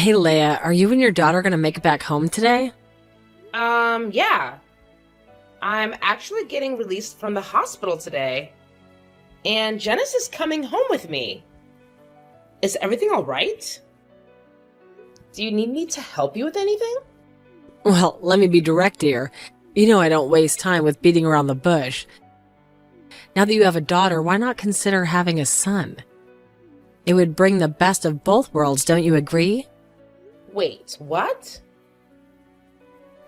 Hey Leia, are you and your daughter gonna make it back home today? Yeah. I'm actually getting released from the hospital today, and Janice is coming home with me. Is everything all right? Do you need me to help you with anything? Well, let me be direct, dear. You know I don't waste time with beating around the bush. Now that you have a daughter, why not consider having a son? It would bring the best of both worlds, don't you agree? Wait, what?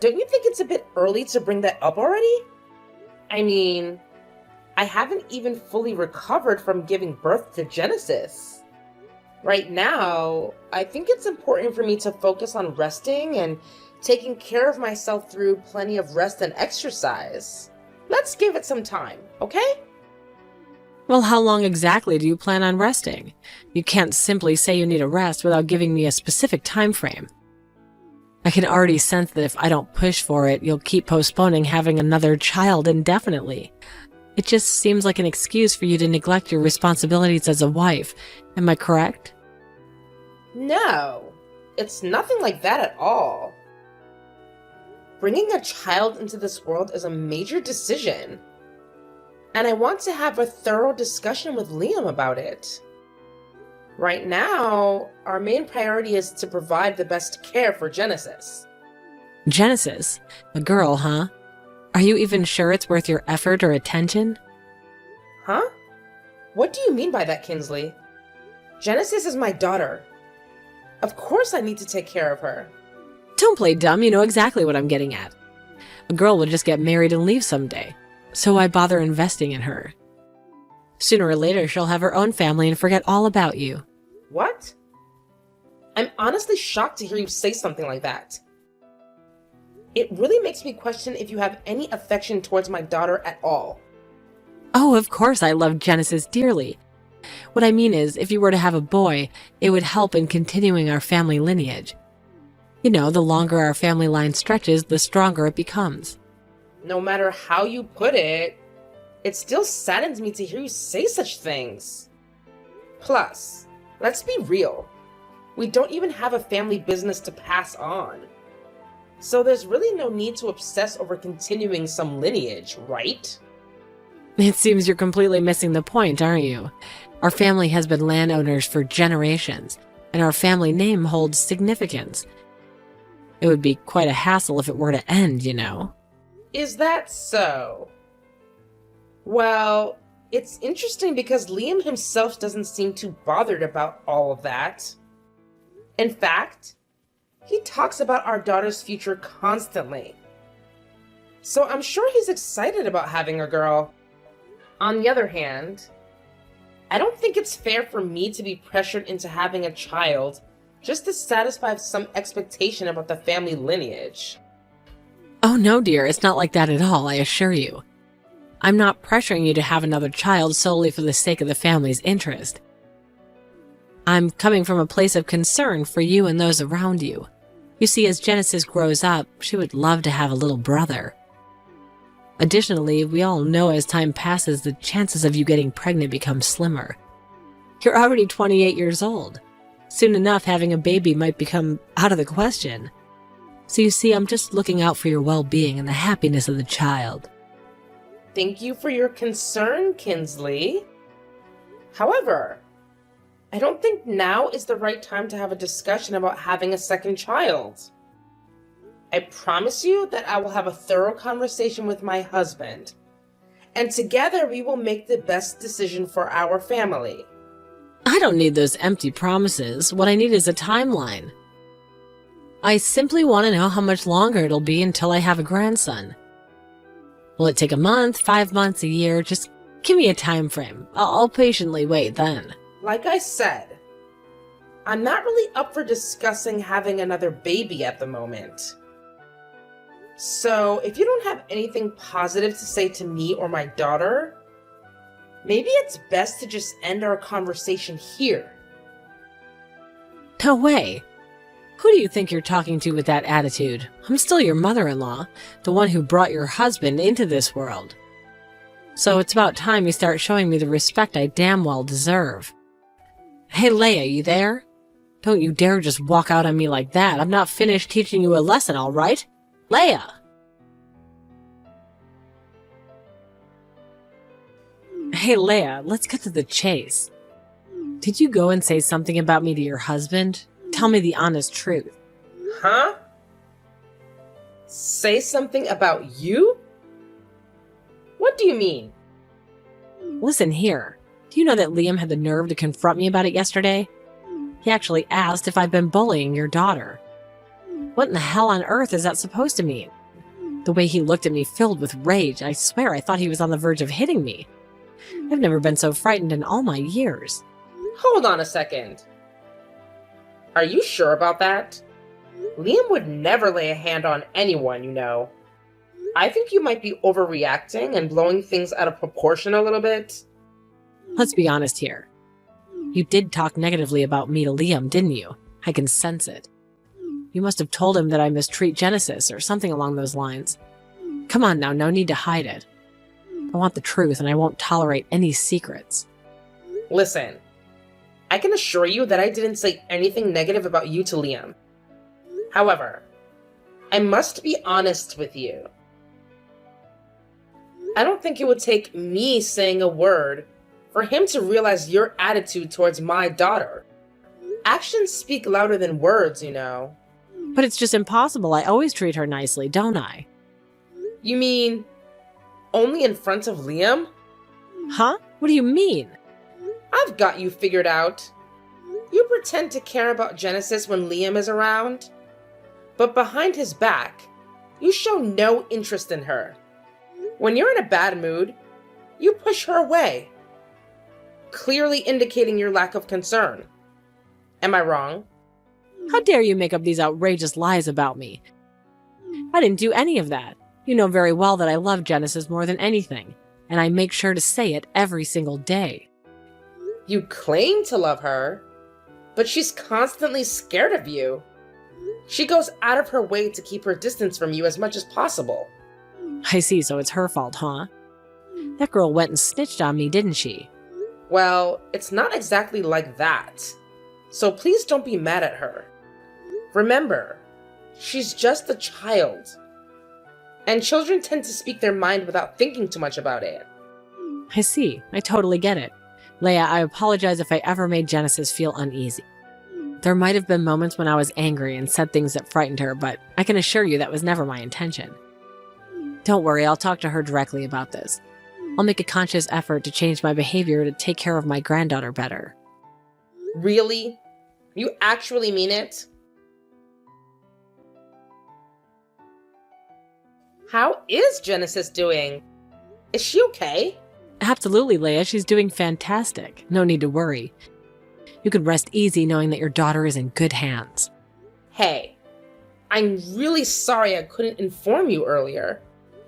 Don't you think it's a bit early to bring that up already? I mean, I haven't even fully recovered from giving birth to Genesis. Right now, I think it's important for me to focus on resting and taking care of myself through plenty of rest and exercise. Let's give it some time, okay? Well, how long exactly do you plan on resting? You can't simply say you need a rest without giving me a specific time frame. I can already sense that if I don't push for it, you'll keep postponing having another child indefinitely. It just seems like an excuse for you to neglect your responsibilities as a wife. Am I correct? No, it's nothing like that at all. Bringing a child into this world is a major decision, and I want to have a thorough discussion with Liam about it. Right now, our main priority is to provide the best care for Genesis. Genesis? A girl, huh? Are you even sure it's worth your effort or attention? Huh? What do you mean by that, Kinsley? Genesis is my daughter. Of course I need to take care of her. Don't play dumb, you know exactly what I'm getting at. A girl will just get married and leave someday, so why bother investing in her? Sooner or later, she'll have her own family and forget all about you. What? I'm honestly shocked to hear you say something like that. It really makes me question if you have any affection towards my daughter at all. Oh, of course I love Genesis dearly. What I mean is, if you were to have a boy, it would help in continuing our family lineage. You know, the longer our family line stretches, the stronger it becomes. No matter how you put it still saddens me to hear you say such things. Plus, let's be real. We don't even have a family business to pass on. So there's really no need to obsess over continuing some lineage, right? It seems you're completely missing the point, aren't you? Our family has been landowners for generations, and our family name holds significance. It would be quite a hassle if it were to end, you know. Is that so? Well, it's interesting because Liam himself doesn't seem too bothered about all of that. In fact, he talks about our daughter's future constantly. So I'm sure he's excited about having a girl. On the other hand, I don't think it's fair for me to be pressured into having a child just to satisfy some expectation about the family lineage. Oh no, dear, it's not like that at all, I assure you. I'm not pressuring you to have another child solely for the sake of the family's interest. I'm coming from a place of concern for you and those around you. You see, as Genesis grows up, she would love to have a little brother. Additionally, we all know as time passes, the chances of you getting pregnant become slimmer. You're already 28 years old. Soon enough, having a baby might become out of the question. So you see, I'm just looking out for your well-being and the happiness of the child. Thank you for your concern, Kinsley. However, I don't think now is the right time to have a discussion about having a second child. I promise you that I will have a thorough conversation with my husband, and together we will make the best decision for our family. I don't need those empty promises. What I need is a timeline. I simply want to know how much longer it'll be until I have a grandson. Will it take a month, 5 months, a year? Just give me a time frame. I'll patiently wait then. Like I said, I'm not really up for discussing having another baby at the moment. So if you don't have anything positive to say to me or my daughter, maybe it's best to just end our conversation here. No way. Who do you think you're talking to with that attitude? I'm still your mother-in-law, the one who brought your husband into this world. So it's about time you start showing me the respect I damn well deserve. Hey Leia, you there? Don't you dare just walk out on me like that. I'm not finished teaching you a lesson, all right? Leia! Hey, Leia, let's get to the chase. Did you go and say something about me to your husband? Tell me the honest truth. Huh? Say something about you? What do you mean? Listen here. Do you know that Liam had the nerve to confront me about it yesterday? He actually asked if I'd been bullying your daughter. What in the hell on earth is that supposed to mean? The way he looked at me filled with rage, I swear I thought he was on the verge of hitting me. I've never been so frightened in all my years. Hold on a second. Are you sure about that? Liam would never lay a hand on anyone, you know. I think you might be overreacting and blowing things out of proportion a little bit. Let's be honest here. You did talk negatively about me to Liam, didn't you? I can sense it. You must have told him that I mistreat Genesis or something along those lines. Come on now, no need to hide it. I want the truth and I won't tolerate any secrets. Listen, I can assure you that I didn't say anything negative about you to Liam. However, I must be honest with you. I don't think it would take me saying a word for him to realize your attitude towards my daughter. Actions speak louder than words, you know. But it's just impossible. I always treat her nicely, don't I? You mean only in front of Liam? Huh? What do you mean? I've got you figured out. You pretend to care about Genesis when Liam is around, but behind his back, you show no interest in her. When you're in a bad mood, you push her away, clearly indicating your lack of concern. Am I wrong? How dare you make up these outrageous lies about me? I didn't do any of that. You know very well that I love Genesis more than anything, and I make sure to say it every single day. You claim to love her, but she's constantly scared of you. She goes out of her way to keep her distance from you as much as possible. I see, so it's her fault, huh? That girl went and snitched on me, didn't she? Well, it's not exactly like that. So please don't be mad at her. Remember, she's just a child. And children tend to speak their mind without thinking too much about it. I see. I totally get it. Leia, I apologize if I ever made Genesis feel uneasy. There might have been moments when I was angry and said things that frightened her, but I can assure you that was never my intention. Don't worry, I'll talk to her directly about this. I'll make a conscious effort to change my behavior to take care of my granddaughter better. Really? You actually mean it? How is Genesis doing? Is she okay? Absolutely, Leia. She's doing fantastic. No need to worry. You can rest easy knowing that your daughter is in good hands. Hey, I'm really sorry I couldn't inform you earlier.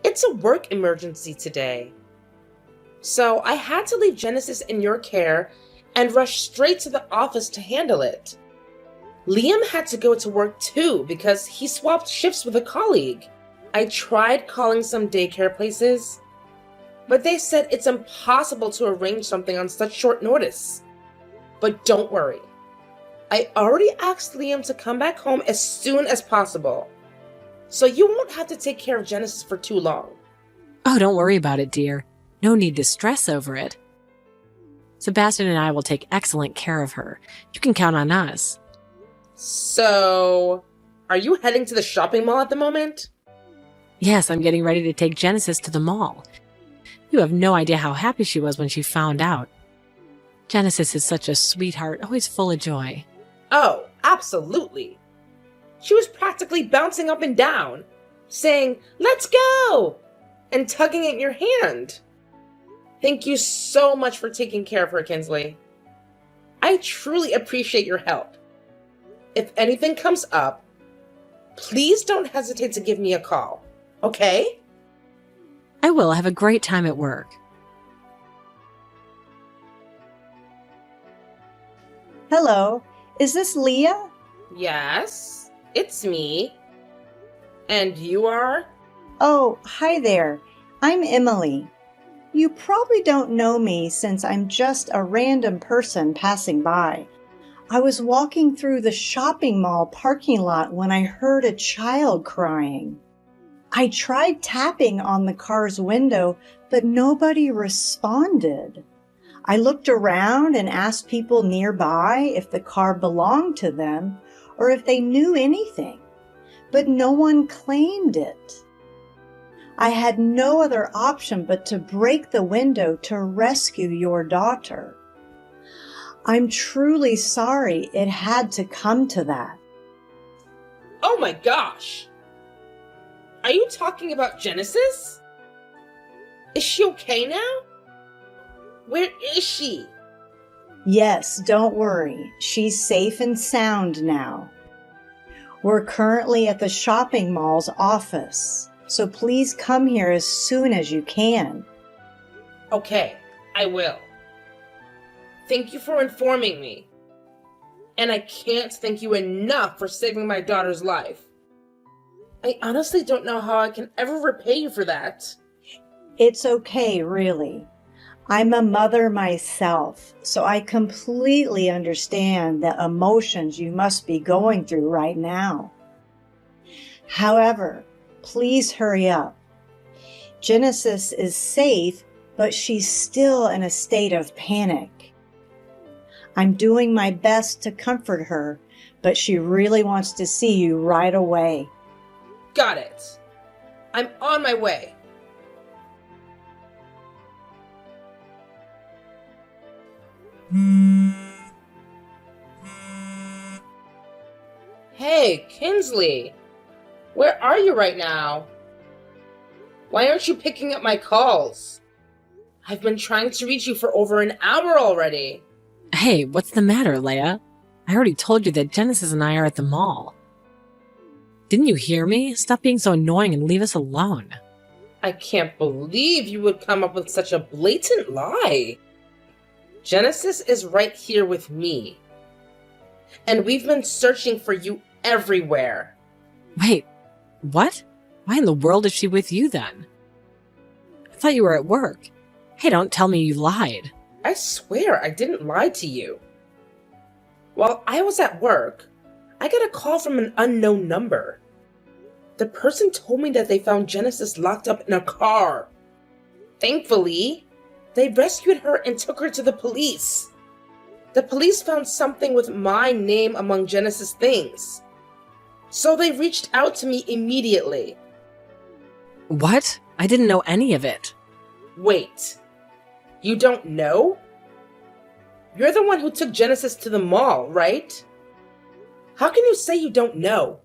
It's a work emergency today. So I had to leave Genesis in your care and rush straight to the office to handle it. Liam had to go to work too because he swapped shifts with a colleague. I tried calling some daycare places, but they said it's impossible to arrange something on such short notice. But don't worry. I already asked Liam to come back home as soon as possible, so you won't have to take care of Genesis for too long. Oh, don't worry about it, dear. No need to stress over it. Sebastian and I will take excellent care of her. You can count on us. So, are you heading to the shopping mall at the moment? Yes, I'm getting ready to take Genesis to the mall. You have no idea how happy she was when she found out. Genesis is such a sweetheart, always full of joy. Oh, absolutely. She was practically bouncing up and down, saying, "Let's go!" and tugging at your hand. Thank you so much for taking care of her, Kinsley. I truly appreciate your help. If anything comes up, please don't hesitate to give me a call, okay? I will have a great time at work. Hello, is this Leah? Yes, it's me. And you are? Oh, hi there. I'm Emily. You probably don't know me since I'm just a random person passing by. I was walking through the shopping mall parking lot when I heard a child crying. I tried tapping on the car's window, but nobody responded. I looked around and asked people nearby if the car belonged to them or if they knew anything, but no one claimed it. I had no other option but to break the window to rescue your daughter. I'm truly sorry it had to come to that. Oh my gosh! Are you talking about Genesis? Is she okay now? Where is she? Yes, don't worry. She's safe and sound now. We're currently at the shopping mall's office, so please come here as soon as you can. Okay, I will. Thank you for informing me. And I can't thank you enough for saving my daughter's life. I honestly don't know how I can ever repay you for that. It's okay, really. I'm a mother myself, so I completely understand the emotions you must be going through right now. However, please hurry up. Genesis is safe, but she's still in a state of panic. I'm doing my best to comfort her, but she really wants to see you right away. Got it. I'm on my way. Hey, Kinsley. Where are you right now? Why aren't you picking up my calls? I've been trying to reach you for over an hour already. Hey, what's the matter, Leia? I already told you that Genesis and I are at the mall. Didn't you hear me? Stop being so annoying and leave us alone. I can't believe you would come up with such a blatant lie. Genesis is right here with me. And we've been searching for you everywhere. Wait, what? Why in the world is she with you then? I thought you were at work. Hey, don't tell me you lied. I swear I didn't lie to you. While I was at work, I got a call from an unknown number. The person told me that they found Genesis locked up in a car. Thankfully, they rescued her and took her to the police. The police found something with my name among Genesis' things. So they reached out to me immediately. What? I didn't know any of it. Wait, you don't know? You're the one who took Genesis to the mall, right? How can you say you don't know?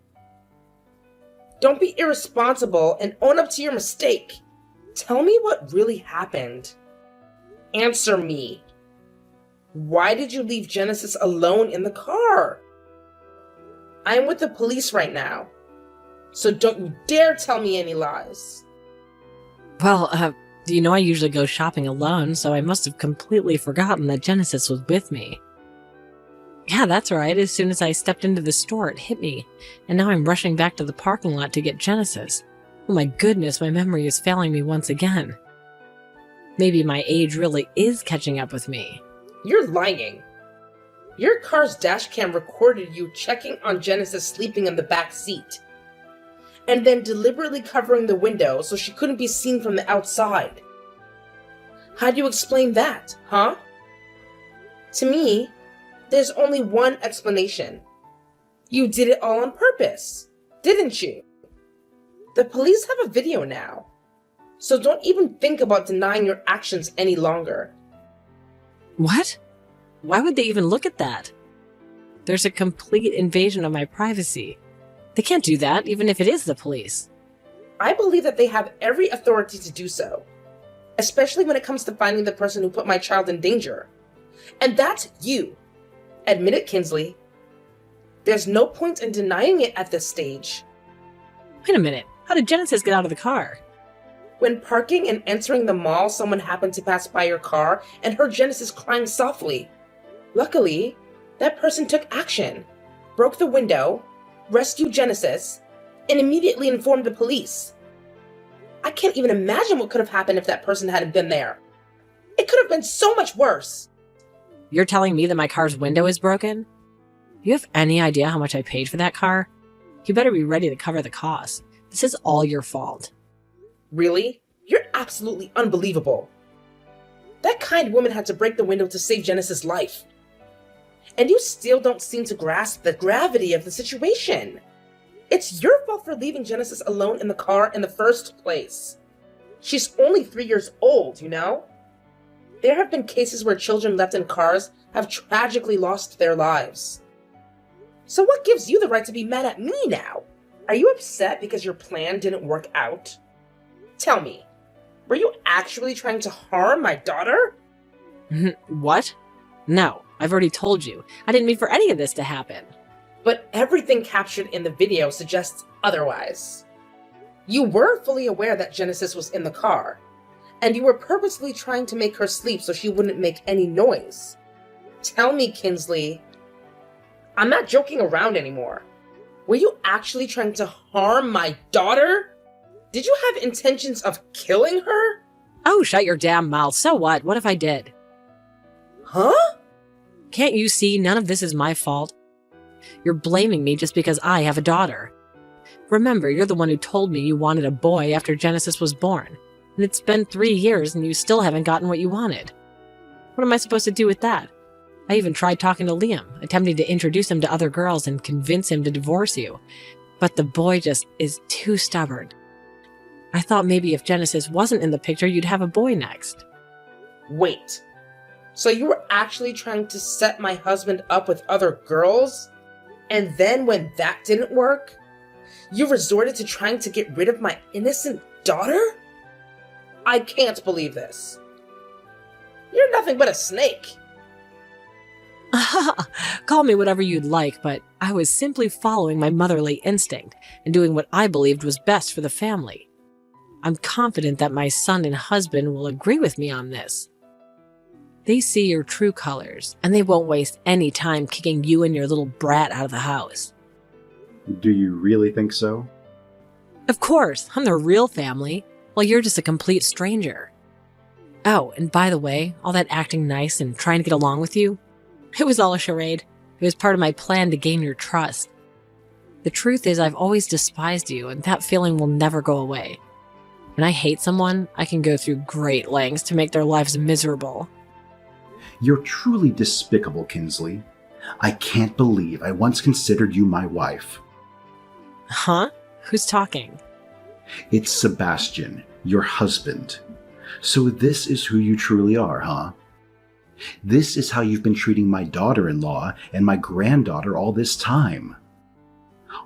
Don't be irresponsible and own up to your mistake. Tell me what really happened. Answer me. Why did you leave Genesis alone in the car? I'm with the police right now, so don't you dare tell me any lies. Well, you know I usually go shopping alone, so I must have completely forgotten that Genesis was with me. Yeah, that's right. As soon as I stepped into the store, it hit me, and now I'm rushing back to the parking lot to get Genesis. Oh my goodness, my memory is failing me once again. Maybe my age really is catching up with me. You're lying. Your car's dash cam recorded you checking on Genesis sleeping in the back seat, and then deliberately covering the window so she couldn't be seen from the outside. How do you explain that, huh? To me, there's only one explanation. You did it all on purpose, didn't you? The police have a video now, so don't even think about denying your actions any longer. What? Why would they even look at that? There's a complete invasion of my privacy. They can't do that, even if it is the police. I believe that they have every authority to do so, especially when it comes to finding the person who put my child in danger. And that's you. Admit it, Kinsley. There's no point in denying it at this stage. Wait a minute. How did Genesis get out of the car? When parking and entering the mall, someone happened to pass by your car and heard Genesis crying softly. Luckily, that person took action, broke the window, rescued Genesis, and immediately informed the police. I can't even imagine what could have happened if that person hadn't been there. It could have been so much worse. You're telling me that my car's window is broken? You have any idea how much I paid for that car? You better be ready to cover the cost. This is all your fault. Really? You're absolutely unbelievable. That kind woman had to break the window to save Genesis' life. And you still don't seem to grasp the gravity of the situation. It's your fault for leaving Genesis alone in the car in the first place. She's only 3 years old, you know? There have been cases where children left in cars have tragically lost their lives. So what gives you the right to be mad at me now? Are you upset because your plan didn't work out? Tell me, were you actually trying to harm my daughter? What? No, I've already told you. I didn't mean for any of this to happen. But everything captured in the video suggests otherwise. You were fully aware that Genesis was in the car, and you were purposely trying to make her sleep so she wouldn't make any noise. Tell me, Kinsley. I'm not joking around anymore. Were you actually trying to harm my daughter? Did you have intentions of killing her? Oh, shut your damn mouth. So what? What if I did? Huh? Can't you see none of this is my fault? You're blaming me just because I have a daughter. Remember, you're the one who told me you wanted a boy after Genesis was born. And it's been 3 years and you still haven't gotten what you wanted. What am I supposed to do with that? I even tried talking to Liam, attempting to introduce him to other girls and convince him to divorce you. But the boy just is too stubborn. I thought maybe if Genesis wasn't in the picture, you'd have a boy next. Wait. So you were actually trying to set my husband up with other girls? And then when that didn't work, you resorted to trying to get rid of my innocent daughter? I can't believe this. You're nothing but a snake. Call me whatever you'd like, but I was simply following my motherly instinct and doing what I believed was best for the family. I'm confident that my son and husband will agree with me on this. They see your true colors, and they won't waste any time kicking you and your little brat out of the house. Do you really think so? Of course, I'm the real family, while you're just a complete stranger. Oh, and by the way, all that acting nice and trying to get along with you, it was all a charade. It was part of my plan to gain your trust. The truth is I've always despised you, and that feeling will never go away. When I hate someone, I can go through great lengths to make their lives miserable. You're truly despicable, Kinsley. I can't believe I once considered you my wife. Huh? Who's talking? It's Sebastian, your husband. So this is who you truly are, huh? This is how you've been treating my daughter-in-law and my granddaughter all this time.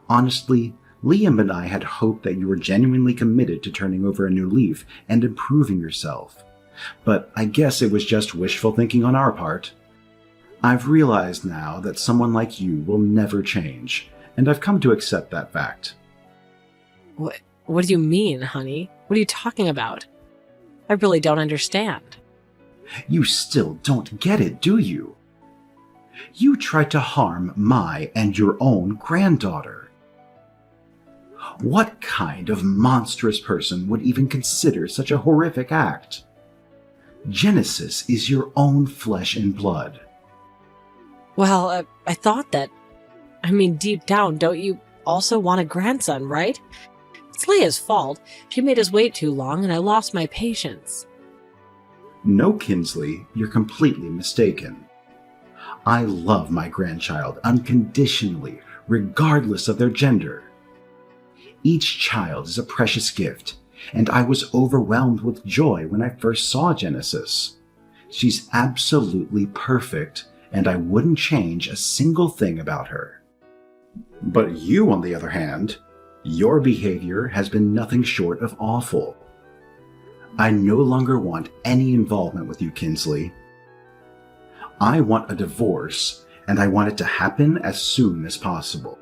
Honestly, Liam and I had hoped that you were genuinely committed to turning over a new leaf and improving yourself. But I guess it was just wishful thinking on our part. I've realized now that someone like you will never change, and I've come to accept that fact. What do you mean, honey? What are you talking about? I really don't understand. You still don't get it, do you? You tried to harm my and your own granddaughter. What kind of monstrous person would even consider such a horrific act? Genesis is your own flesh and blood. Well, I thought that... deep down, don't you also want a grandson, right? It's Leah's fault. She made us wait too long, and I lost my patience. No, Kinsley, you're completely mistaken. I love my grandchild unconditionally, regardless of their gender. Each child is a precious gift, and I was overwhelmed with joy when I first saw Genesis. She's absolutely perfect, and I wouldn't change a single thing about her. But you, on the other hand, your behavior has been nothing short of awful. I no longer want any involvement with you, Kinsley. I want a divorce, and I want it to happen as soon as possible.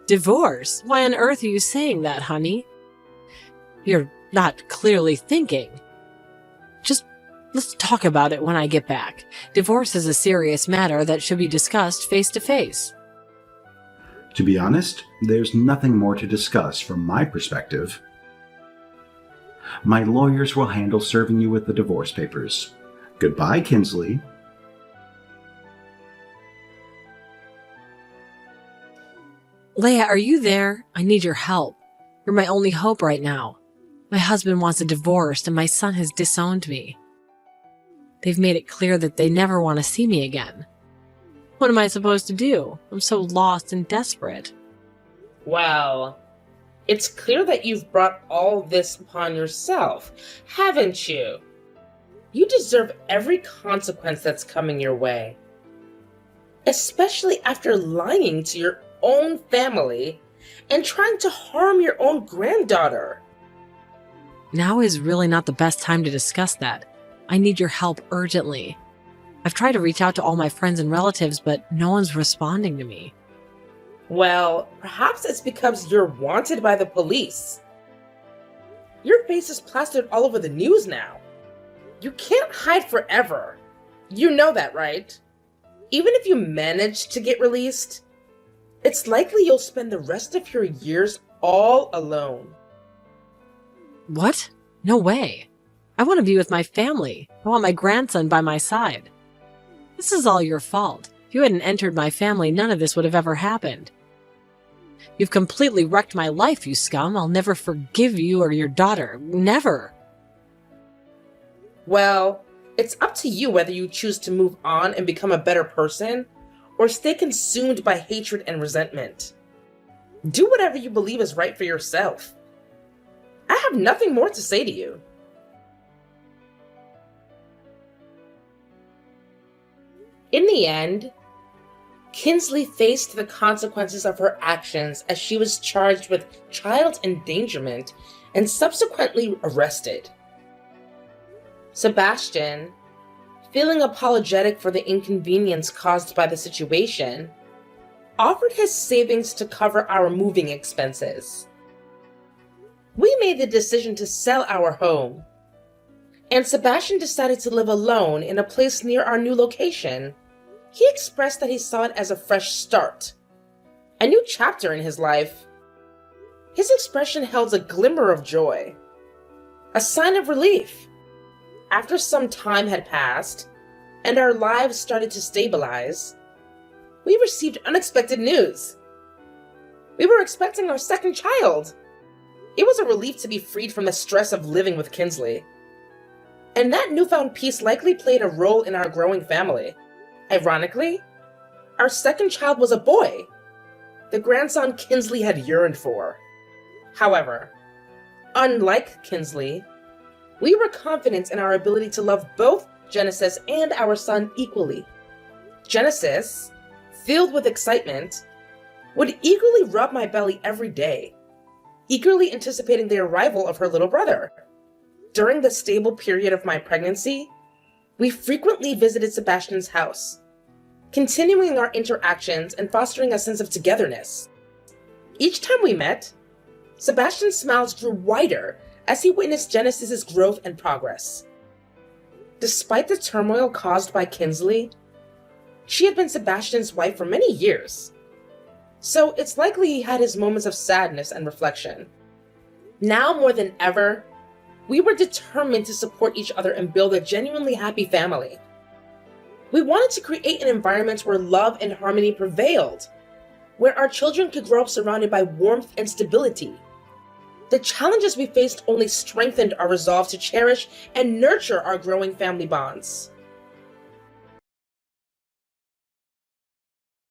Divorce? Why on earth are you saying that, honey? You're not clearly thinking. Just let's talk about it when I get back. Divorce is a serious matter that should be discussed face to face. To be honest, there's nothing more to discuss from my perspective. My lawyers will handle serving you with the divorce papers. Goodbye, Kinsley. Leia, are you there? I need your help. You're my only hope right now. My husband wants a divorce, and my son has disowned me. They've made it clear that they never want to see me again. What am I supposed to do? I'm so lost and desperate. Well, it's clear that you've brought all this upon yourself, haven't you? You deserve every consequence that's coming your way. Especially after lying to your own family and trying to harm your own granddaughter. Now is really not the best time to discuss that. I need your help urgently. I've tried to reach out to all my friends and relatives, but no one's responding to me. Well, perhaps it's because you're wanted by the police. Your face is plastered all over the news now. You can't hide forever. You know that, right? Even if you manage to get released, it's likely you'll spend the rest of your years all alone. What? No way. I want to be with my family. I want my grandson by my side. This is all your fault. If you hadn't entered my family, none of this would have ever happened. You've completely wrecked my life, you scum. I'll never forgive you or your daughter. Never. Well, it's up to you whether you choose to move on and become a better person, or stay consumed by hatred and resentment. Do whatever you believe is right for yourself. I have nothing more to say to you. In the end, Kinsley faced the consequences of her actions as she was charged with child endangerment and subsequently arrested. Sebastian, feeling apologetic for the inconvenience caused by the situation, offered his savings to cover our moving expenses. We made the decision to sell our home, and Sebastian decided to live alone in a place near our new location. He expressed that he saw it as a fresh start, a new chapter in his life. His expression held a glimmer of joy, a sign of relief. After some time had passed, and our lives started to stabilize, we received unexpected news. We were expecting our second child. It was a relief to be freed from the stress of living with Kinsley. And that newfound peace likely played a role in our growing family. Ironically, our second child was a boy, the grandson Kinsley had yearned for. However, unlike Kinsley, we were confident in our ability to love both Genesis and our son equally. Genesis, filled with excitement, would eagerly rub my belly every day, eagerly anticipating the arrival of her little brother. During the stable period of my pregnancy, we frequently visited Sebastian's house, continuing our interactions and fostering a sense of togetherness. Each time we met, Sebastian's smiles grew wider as he witnessed Genesis's growth and progress. Despite the turmoil caused by Kinsley, she had been Sebastian's wife for many years, so it's likely he had his moments of sadness and reflection. Now more than ever, we were determined to support each other and build a genuinely happy family. We wanted to create an environment where love and harmony prevailed, where our children could grow up surrounded by warmth and stability. The challenges we faced only strengthened our resolve to cherish and nurture our growing family bonds.